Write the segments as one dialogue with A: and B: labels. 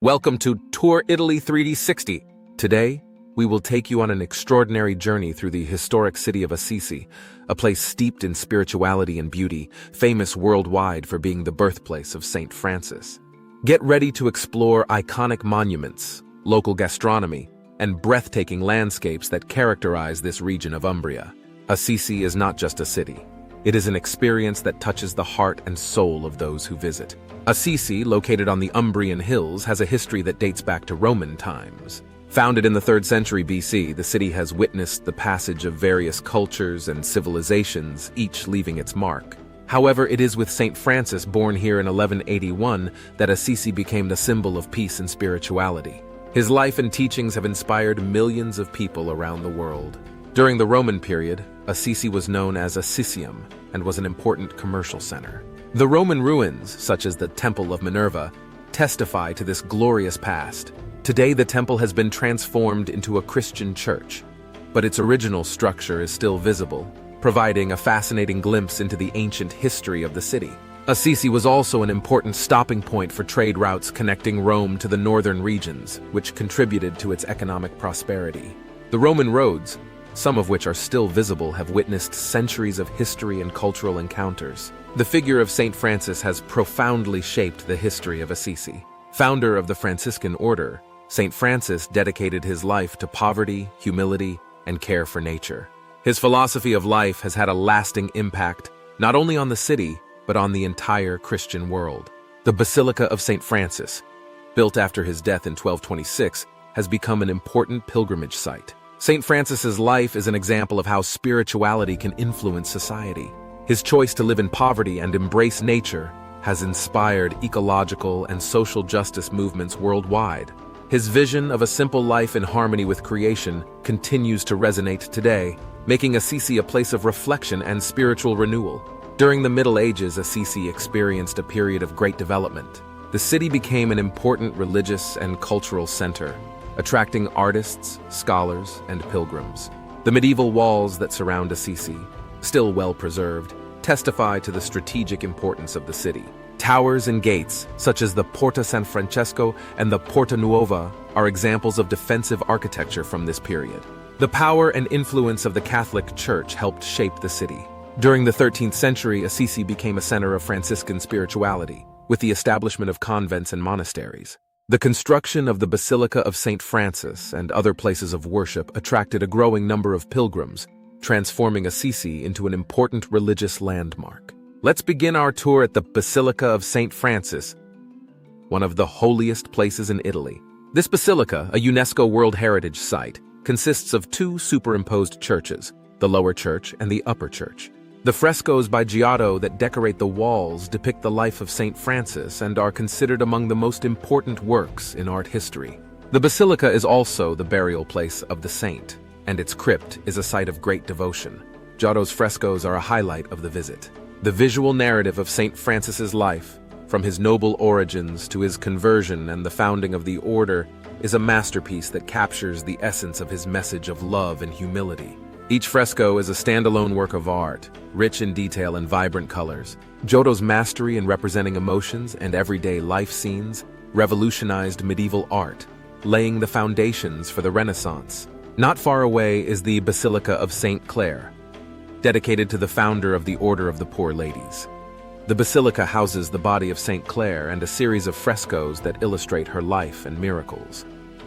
A: Welcome to Tour Italy 360. Today, we will take you on an extraordinary journey through the historic city of Assisi, a place steeped in spirituality and beauty, famous worldwide for being the birthplace of St. Francis. Get ready to explore iconic monuments, local gastronomy, and breathtaking landscapes that characterize this region of Umbria. Assisi is not just a city. It is an experience that touches the heart and soul of those who visit. Assisi, located on the Umbrian hills, has a history that dates back to Roman times. Founded in the 3rd century BC, the city has witnessed the passage of various cultures and civilizations, each leaving its mark. However, it is with St. Francis, born here in 1181, that Assisi became the symbol of peace and spirituality. His life and teachings have inspired millions of people around the world. During the Roman period, Assisi was known as Assisium and was an important commercial center. The Roman ruins, such as the Temple of Minerva, testify to this glorious past. Today, the temple has been transformed into a Christian church, but its original structure is still visible, providing a fascinating glimpse into the ancient history of the city. Assisi was also an important stopping point for trade routes connecting Rome to the northern regions, which contributed to its economic prosperity. The Roman roads, some of which are still visible, have witnessed centuries of history and cultural encounters. The figure of St. Francis has profoundly shaped the history of Assisi. Founder of the Franciscan order, St. Francis dedicated his life to poverty, humility, and care for nature. His philosophy of life has had a lasting impact, not only on the city, but on the entire Christian world. The Basilica of St. Francis, built after his death in 1226, has become an important pilgrimage site. St. Francis's life is an example of how spirituality can influence society. His choice to live in poverty and embrace nature has inspired ecological and social justice movements worldwide. His vision of a simple life in harmony with creation continues to resonate today, making Assisi a place of reflection and spiritual renewal. During the Middle Ages, Assisi experienced a period of great development. The city became an important religious and cultural center, attracting artists, scholars, and pilgrims. The medieval walls that surround Assisi, still well preserved, testify to the strategic importance of the city. Towers and gates, such as the Porta San Francesco and the Porta Nuova, are examples of defensive architecture from this period. The power and influence of the Catholic Church helped shape the city. During the 13th century, Assisi became a center of Franciscan spirituality, with the establishment of convents and monasteries. The construction of the Basilica of St. Francis and other places of worship attracted a growing number of pilgrims, transforming Assisi into an important religious landmark. Let's begin our tour at the Basilica of St. Francis, one of the holiest places in Italy. This basilica, a UNESCO World Heritage Site, consists of two superimposed churches, the lower church and the upper church. The frescoes by Giotto that decorate the walls depict the life of St. Francis and are considered among the most important works in art history. The basilica is also the burial place of the saint, and its crypt is a site of great devotion. Giotto's frescoes are a highlight of the visit. The visual narrative of St. Francis's life, from his noble origins to his conversion and the founding of the order, is a masterpiece that captures the essence of his message of love and humility. Each fresco is a standalone work of art, rich in detail and vibrant colors. Giotto's mastery in representing emotions and everyday life scenes revolutionized medieval art, laying the foundations for the Renaissance. Not far away is the Basilica of St. Clare, dedicated to the founder of the Order of the Poor Ladies. The basilica houses the body of St. Clare and a series of frescoes that illustrate her life and miracles.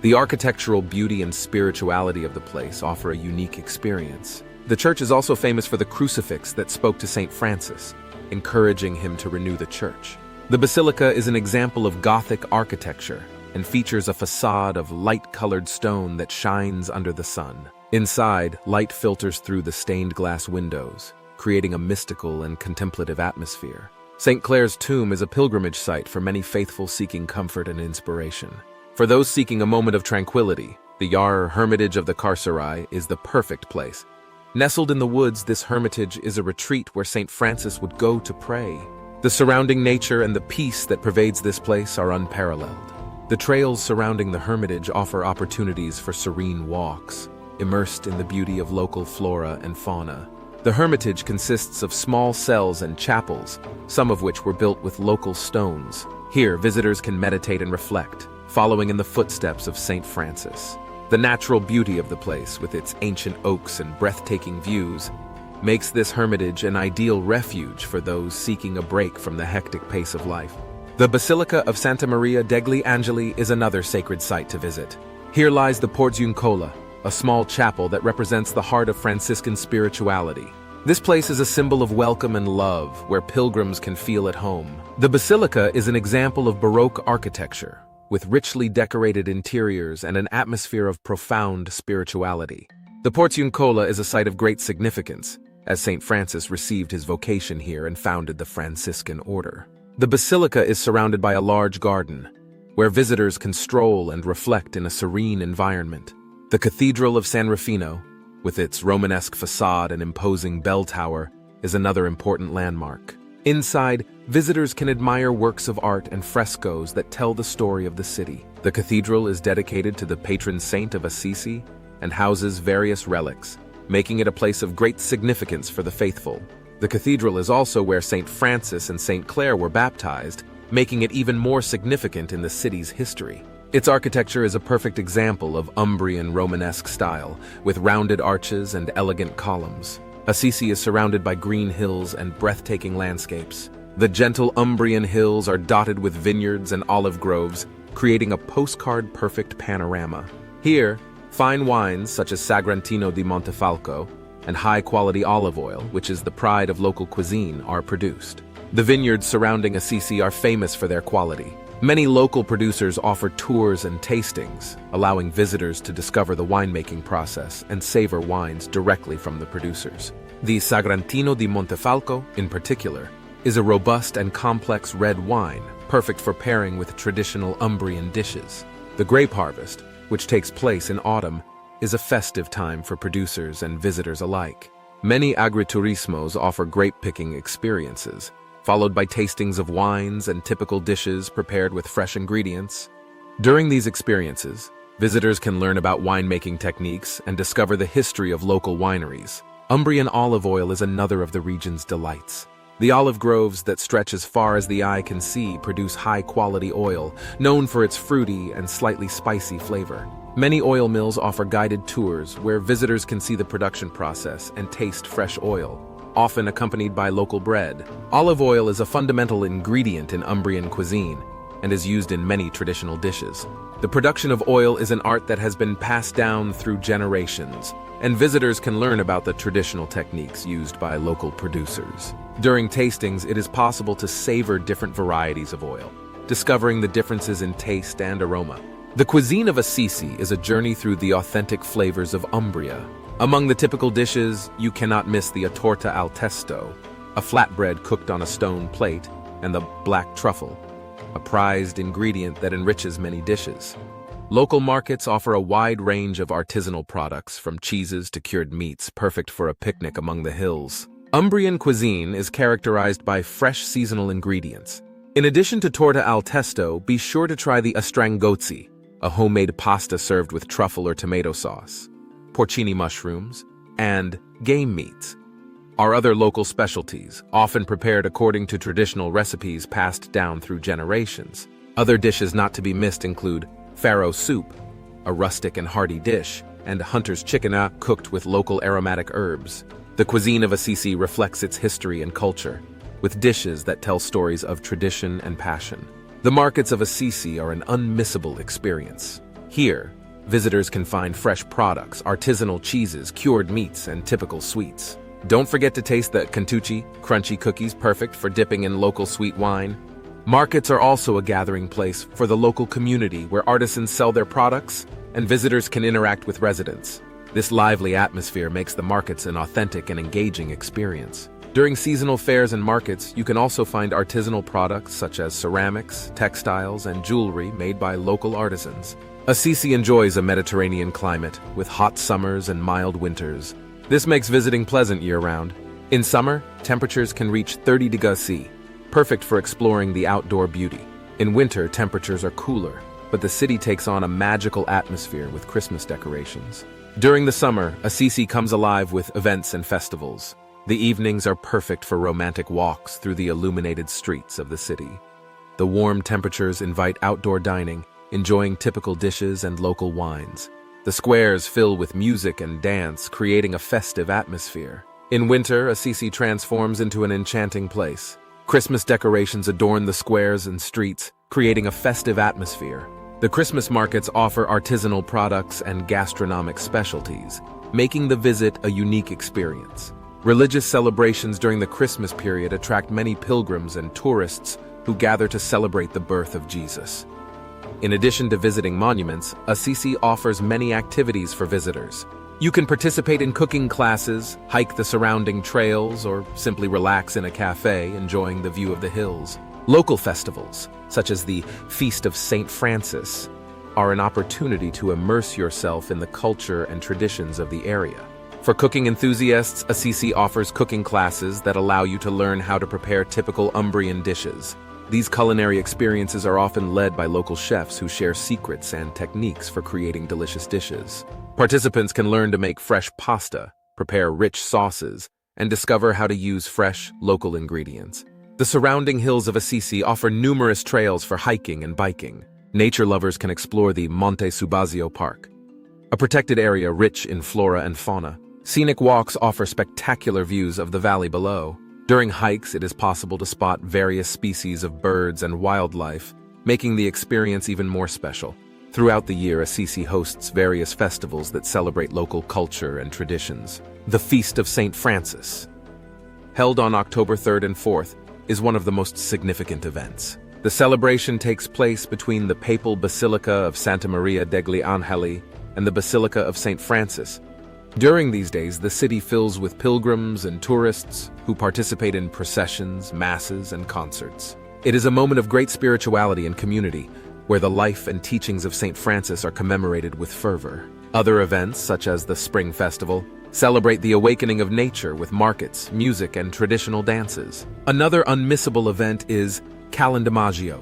A: The architectural beauty and spirituality of the place offer a unique experience. The church is also famous for the crucifix that spoke to St. Francis, encouraging him to renew the church. The basilica is an example of Gothic architecture and features a facade of light-colored stone that shines under the sun. Inside, light filters through the stained glass windows, creating a mystical and contemplative atmosphere. St. Clare's tomb is a pilgrimage site for many faithful seeking comfort and inspiration. For those seeking a moment of tranquility, the Hermitage of the Carceri is the perfect place. Nestled in the woods, this hermitage is a retreat where St. Francis would go to pray. The surrounding nature and the peace that pervades this place are unparalleled. The trails surrounding the hermitage offer opportunities for serene walks, immersed in the beauty of local flora and fauna. The hermitage consists of small cells and chapels, some of which were built with local stones. Here, visitors can meditate and reflect, following in the footsteps of St. Francis. The natural beauty of the place, with its ancient oaks and breathtaking views, makes this hermitage an ideal refuge for those seeking a break from the hectic pace of life. The Basilica of Santa Maria degli Angeli is another sacred site to visit. Here lies the Portiuncula, a small chapel that represents the heart of Franciscan spirituality. This place is a symbol of welcome and love, where pilgrims can feel at home. The basilica is an example of Baroque architecture, with richly decorated interiors and an atmosphere of profound spirituality. The Portiuncula is a site of great significance, as St. Francis received his vocation here and founded the Franciscan order. The basilica is surrounded by a large garden, where visitors can stroll and reflect in a serene environment. The Cathedral of San Rufino, with its Romanesque facade and imposing bell tower, is another important landmark. Inside, visitors can admire works of art and frescoes that tell the story of the city. The cathedral is dedicated to the patron saint of Assisi and houses various relics, making it a place of great significance for the faithful. The cathedral is also where St. Francis and St. Clare were baptized, making it even more significant in the city's history. Its architecture is a perfect example of Umbrian Romanesque style, with rounded arches and elegant columns. Assisi is surrounded by green hills and breathtaking landscapes. The gentle Umbrian hills are dotted with vineyards and olive groves, creating a postcard-perfect panorama. Here, fine wines such as Sagrantino di Montefalco and high-quality olive oil, which is the pride of local cuisine, are produced. The vineyards surrounding Assisi are famous for their quality. Many local producers offer tours and tastings, allowing visitors to discover the winemaking process and savor wines directly from the producers. The Sagrantino di Montefalco, in particular, is a robust and complex red wine, perfect for pairing with traditional Umbrian dishes. The grape harvest, which takes place in autumn, is a festive time for producers and visitors alike. Many agriturismos offer grape-picking experiences, followed by tastings of wines and typical dishes prepared with fresh ingredients. During these experiences, visitors can learn about winemaking techniques and discover the history of local wineries. Umbrian olive oil is another of the region's delights. The olive groves that stretch as far as the eye can see produce high-quality oil, known for its fruity and slightly spicy flavor. Many oil mills offer guided tours where visitors can see the production process and taste fresh oil, often accompanied by local bread. Olive oil is a fundamental ingredient in Umbrian cuisine and is used in many traditional dishes. The production of oil is an art that has been passed down through generations, and visitors can learn about the traditional techniques used by local producers. During tastings, it is possible to savor different varieties of oil, discovering the differences in taste and aroma. The cuisine of Assisi is a journey through the authentic flavors of Umbria. Among the typical dishes, you cannot miss the torta al testo, a flatbread cooked on a stone plate, and the black truffle, a prized ingredient that enriches many dishes. Local markets offer a wide range of artisanal products, from cheeses to cured meats, perfect for a picnic among the hills. Umbrian cuisine is characterized by fresh seasonal ingredients. In addition to torta al testo, be sure to try the strangozzi, a homemade pasta served with truffle or tomato sauce. Porcini mushrooms, and game meats are other local specialties, often prepared according to traditional recipes passed down through generations. Other dishes not to be missed include farro soup, a rustic and hearty dish, and hunter's chicken cooked with local aromatic herbs. The cuisine of Assisi reflects its history and culture, with dishes that tell stories of tradition and passion. The markets of Assisi are an unmissable experience. Here, visitors can find fresh products, artisanal cheeses, cured meats, and typical sweets. Don't forget to taste the cantucci, crunchy cookies perfect for dipping in local sweet wine. Markets are also a gathering place for the local community where artisans sell their products and visitors can interact with residents. This lively atmosphere makes the markets an authentic and engaging experience. During seasonal fairs and markets, you can also find artisanal products such as ceramics, textiles, and jewelry made by local artisans. Assisi enjoys a Mediterranean climate, with hot summers and mild winters. This makes visiting pleasant year-round. In summer, temperatures can reach 30 degrees C, perfect for exploring the outdoor beauty. In winter, temperatures are cooler, but the city takes on a magical atmosphere with Christmas decorations. During the summer, Assisi comes alive with events and festivals. The evenings are perfect for romantic walks through the illuminated streets of the city. The warm temperatures invite outdoor dining, enjoying typical dishes and local wines. The squares fill with music and dance, creating a festive atmosphere. In winter, Assisi transforms into an enchanting place. Christmas decorations adorn the squares and streets, creating a festive atmosphere. The Christmas markets offer artisanal products and gastronomic specialties, making the visit a unique experience. Religious celebrations during the Christmas period attract many pilgrims and tourists who gather to celebrate the birth of Jesus. In addition to visiting monuments, Assisi offers many activities for visitors. You can participate in cooking classes, hike the surrounding trails, or simply relax in a cafe enjoying the view of the hills. Local festivals, such as the Feast of St. Francis, are an opportunity to immerse yourself in the culture and traditions of the area. For cooking enthusiasts, Assisi offers cooking classes that allow you to learn how to prepare typical Umbrian dishes. These culinary experiences are often led by local chefs who share secrets and techniques for creating delicious dishes. Participants can learn to make fresh pasta, prepare rich sauces, and discover how to use fresh, local ingredients. The surrounding hills of Assisi offer numerous trails for hiking and biking. Nature lovers can explore the Mount Subasio Park, a protected area rich in flora and fauna. Scenic walks offer spectacular views of the valley below. During hikes, it is possible to spot various species of birds and wildlife, making the experience even more special. Throughout the year, Assisi hosts various festivals that celebrate local culture and traditions. The Feast of St. Francis, held on October 3rd and 4th, is one of the most significant events. The celebration takes place between the Papal Basilica of Santa Maria degli Angeli and the Basilica of St. Francis. During these days, the city fills with pilgrims and tourists who participate in processions, masses, and concerts. It is a moment of great spirituality and community, where the life and teachings of St. Francis are commemorated with fervor. Other events, such as the Spring Festival, celebrate the awakening of nature with markets, music, and traditional dances. Another unmissable event is Calendario,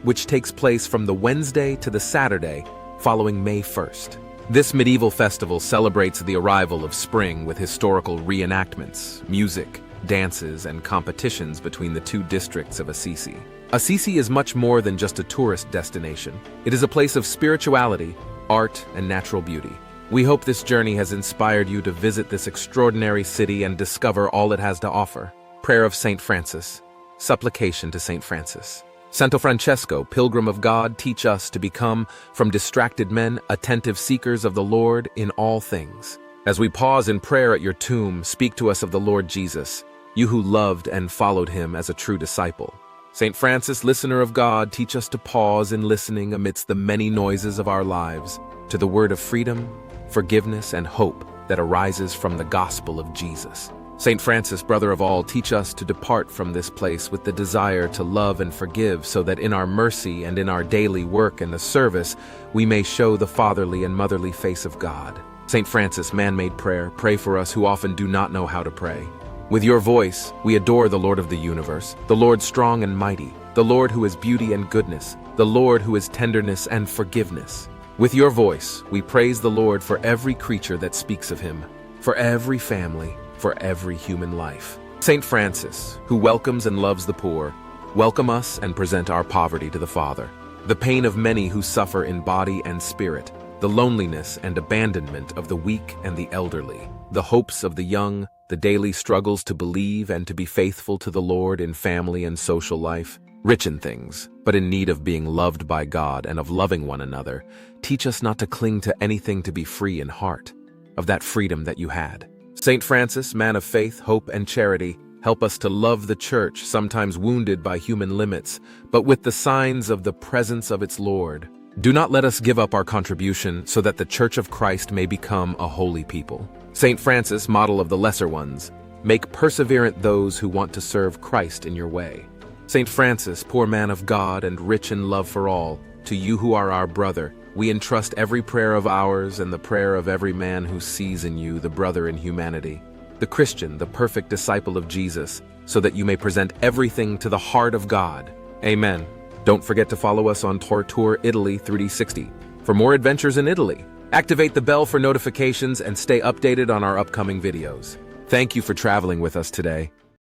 A: which takes place from the Wednesday to the Saturday following May 1st. This medieval festival celebrates the arrival of spring with historical reenactments, music, dances, and competitions between the two districts of Assisi. Assisi is much more than just a tourist destination. It is a place of spirituality, art, and natural beauty. We hope this journey has inspired you to visit this extraordinary city and discover all it has to offer. Prayer of St. Francis. Supplication to St. Francis. Santo Francesco, pilgrim of God, teach us to become, from distracted men, attentive seekers of the Lord in all things. As we pause in prayer at your tomb, speak to us of the Lord Jesus, you who loved and followed him as a true disciple. St. Francis, listener of God, teach us to pause in listening amidst the many noises of our lives to the word of freedom, forgiveness, and hope that arises from the gospel of Jesus. St. Francis, brother of all, teach us to depart from this place with the desire to love and forgive, so that in our mercy and in our daily work and the service, we may show the fatherly and motherly face of God. St. Francis, man-made prayer, pray for us who often do not know how to pray. With your voice, we adore the Lord of the universe, the Lord strong and mighty, the Lord who is beauty and goodness, the Lord who is tenderness and forgiveness. With your voice, we praise the Lord for every creature that speaks of him, for every family, for every human life. St. Francis, who welcomes and loves the poor, welcome us and present our poverty to the Father. The pain of many who suffer in body and spirit, the loneliness and abandonment of the weak and the elderly, the hopes of the young, the daily struggles to believe and to be faithful to the Lord in family and social life, rich in things, but in need of being loved by God and of loving one another. Teach us not to cling to anything, to be free in heart, of that freedom that you had. St. Francis, man of faith, hope, and charity, help us to love the Church, sometimes wounded by human limits, but with the signs of the presence of its Lord. Do not let us give up our contribution, so that the Church of Christ may become a holy people. St. Francis, model of the lesser ones, make perseverant those who want to serve Christ in your way. St. Francis, poor man of God and rich in love for all, to you who are our brother, we entrust every prayer of ours and the prayer of every man who sees in you the brother in humanity, the Christian, the perfect disciple of Jesus, so that you may present everything to the heart of God. Amen. Don't forget to follow us on Tour Italy 360 for more adventures in Italy. Activate the bell for notifications and stay updated on our upcoming videos. Thank you for traveling with us today.